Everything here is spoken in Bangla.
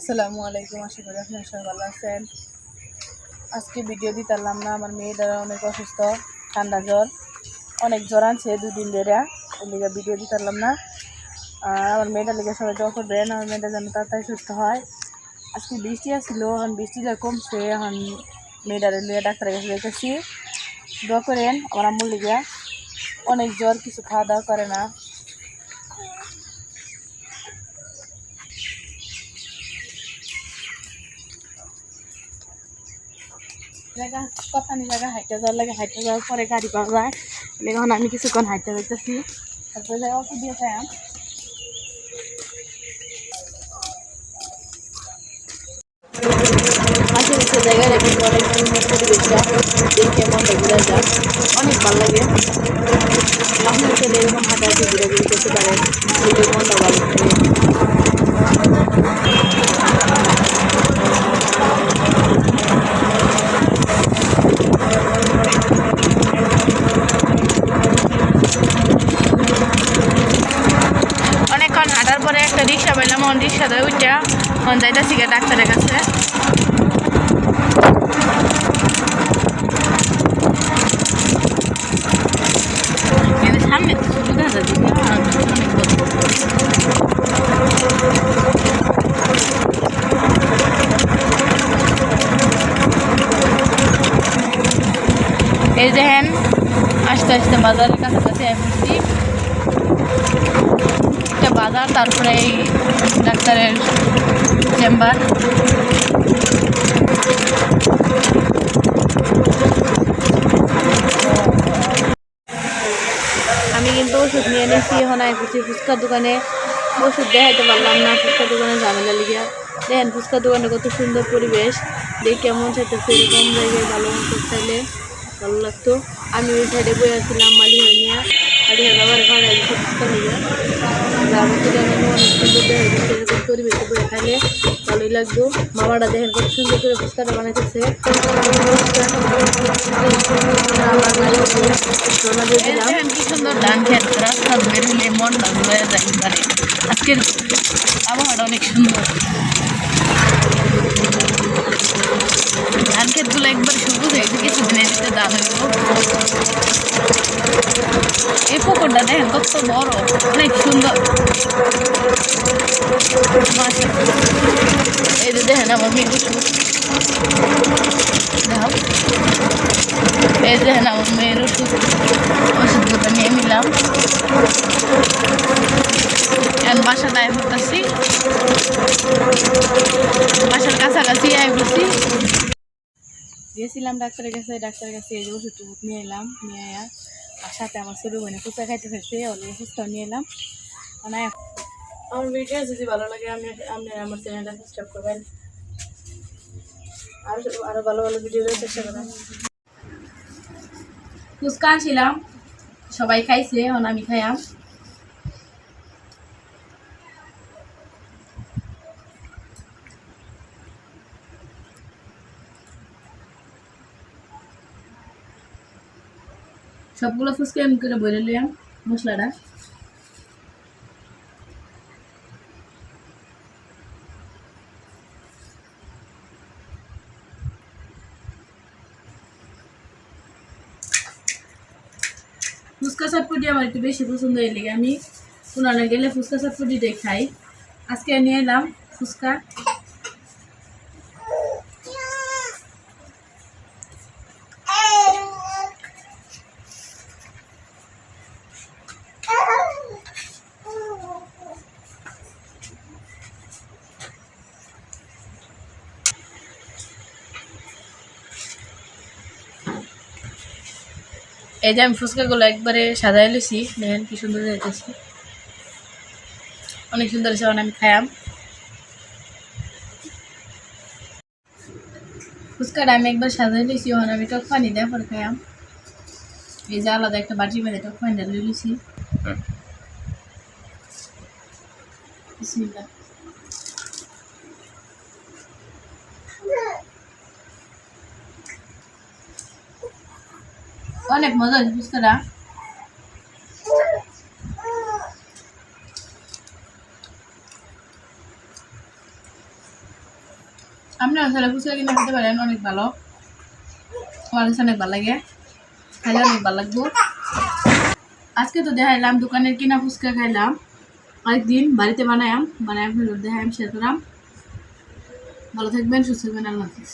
আসসালামু আলাইকুম। আশা করি আপনারা সবাই ভালো আছেন। আজকে ভিডিও দিতে পারলাম না, আমার মেয়েটারা অনেক অসুস্থ, ঠান্ডা জ্বর, অনেক জ্বর আনছে 2 দিন ধরে। ওই লিগে ভিডিও দিতে পারলাম না। আমার মেয়েটার লিগে সবাই দোয়া করবেন, আমার মেয়েটা যেন তাড়াতাড়ি সুস্থ হয়। আজকে বৃষ্টি আসছিল, এখন বৃষ্টিটা কমছে, এখন মেয়েটারে লিয়ে ডাক্তারের কাছে যাইতেছি। দোয়া করেন আমার আম্মুর লিগে, অনেক জ্বর, কিছু খাওয়া দাওয়া করে না। জায়গা কথানি জায়গা হাইটে যাওয়ার লাগে, হাইটে যাওয়ার পরে গাড়ি পাওয়া যায়। এখন আমি কিছুক্ষণ হাইটে যাইতেছি, তারপরে যাই অটো দিয়ে যাই। আশেপাশে জায়গায় রেখে অনেক সুন্দর পরিবেশটা দেখে মনটা ঘুরে যায়, অনেক ভালো লাগে। আপনার সাথে এরকম হাঁটাহাঁটি ঘুরাঘুরি করতে পারেন, নিজের মনটা ভালো থাকে। অনেকক্ষণ হাঁটার পরে একটা রিক্সা পেলাম, রিক্সাতে উঠা যাইতেছি ডাক্তারের কাছে। সামনে সুবিধা যাচ্ছে, এই দেখেন আস্তে আস্তে বাজারের কাছাকাছি আসছি। একটা বাজার, তারপরে এই ডাক্তারের চেম্বার। আমি কিন্তু ওষুধ নিয়ে নিয়েছি, এখন আইছি ফুচকার দোকানে। ওষুধ দেখাইতে পারলাম না, ফুচকার দোকানে ঝামেলা লিগিয়া। দেখেন ফুচকার দোকানে কত সুন্দর পরিবেশ, দেখে কেমন চাইতেছে, এরকম জায়গায় ভালো মতো চাইলে ভালো লাগতো। আমি ওই সাইডে বই আসছিলাম মালিহার নিয়ে, মালিহার বাবার ঘরে আসছে ফুচকা লিগা। অনেক সুন্দর দেখাইতেছে, এরকম পরিবেশে বই খাইলে ভালোই লাগতো। মামাটা দেখেন কত সুন্দর করে ফুচকাটা বানাইতেছে। কি সুন্দর ধান খেত, রাস্তা বেরোলে মন হয়ে যায়। আজকের আবহাওয়াটা অনেক সুন্দর, ধান ক্ষেতগুলো একবার সবুজ হয়েছে, কিছুদিনের ভিতরে ধান হইব। এই পুকুরটা দেখেন কত বড়, অনেক সুন্দর। এই যে দেখেন আমার মেয়ের ওষুধ, এই দেখেন আমার মেয়ের ওষুধ, ওষুধগুলো নিয়ে নিলাম। এখন বাসাটা আয় করতেছি, বাসার কাছাকাছি আয় করছি। গেছিলাম ডাক্তারের কাছে, এই যে ওষুধ টুষুধ নিয়ে এলাম, নিয়ে আর সাথে আমার ছোটো বোনে ফুচকা খাইতে ফেলছে, অনেক ফুচকাও নিয়ে এলাম। মানে আমার ভিডিও যদি ভালো লাগে আপনি আমার চ্যানেলটা সাবস্ক্রাইব করবেন, আরও ভালো ভালো ভিডিও দেওয়ার চেষ্টা করবেন। ফুচকা আনছিলাম, সবাই খাইছে, এখন আমি খাইলাম। সবগুলো ফুচকা এমন করে বলে নিলাম মশলাটা। ফুচকা চটপটি আমার একটু বেশি পছন্দ, এর লেগে আমি পুরানো গেলে ফুচকা চটপটিটাই খাই। আজকে নিয়ে এলাম ফুচকা। এই যে আমি ফুচকাগুলো একবারে সাজাই লইছি, দেখেন কি সুন্দর যাইতেছে, অনেক সুন্দর হয়েছে। আমি খাইলাম ফুচকাটা, আমি একবার সাজাই লইছি, ওখানে আমি টক পানি দেওয়ার পরে খাইলাম। এই যে আলাদা একটা বাটি মেরে টক পানিটা লই লইছি। বিসমিল্লাহ। অনেক মজা হয়েছে ফুচকাটা। আপনারা আসলে ফুচকা কিনে খেতে পারেন, অনেক ভালো। আমার কাছে অনেক ভালো লাগে, খাইলে অনেক ভালো লাগবো। আজকে তো দেখাইলাম দোকানের কিনা ফুচকা খাইলাম, আরেকদিন বাড়িতে বানায়াম আপনাদের দেখাইম, শেয়ার করাম। ভালো থাকবেন, সুস্থ থাকবেন, আল্লাহ হাফিজ।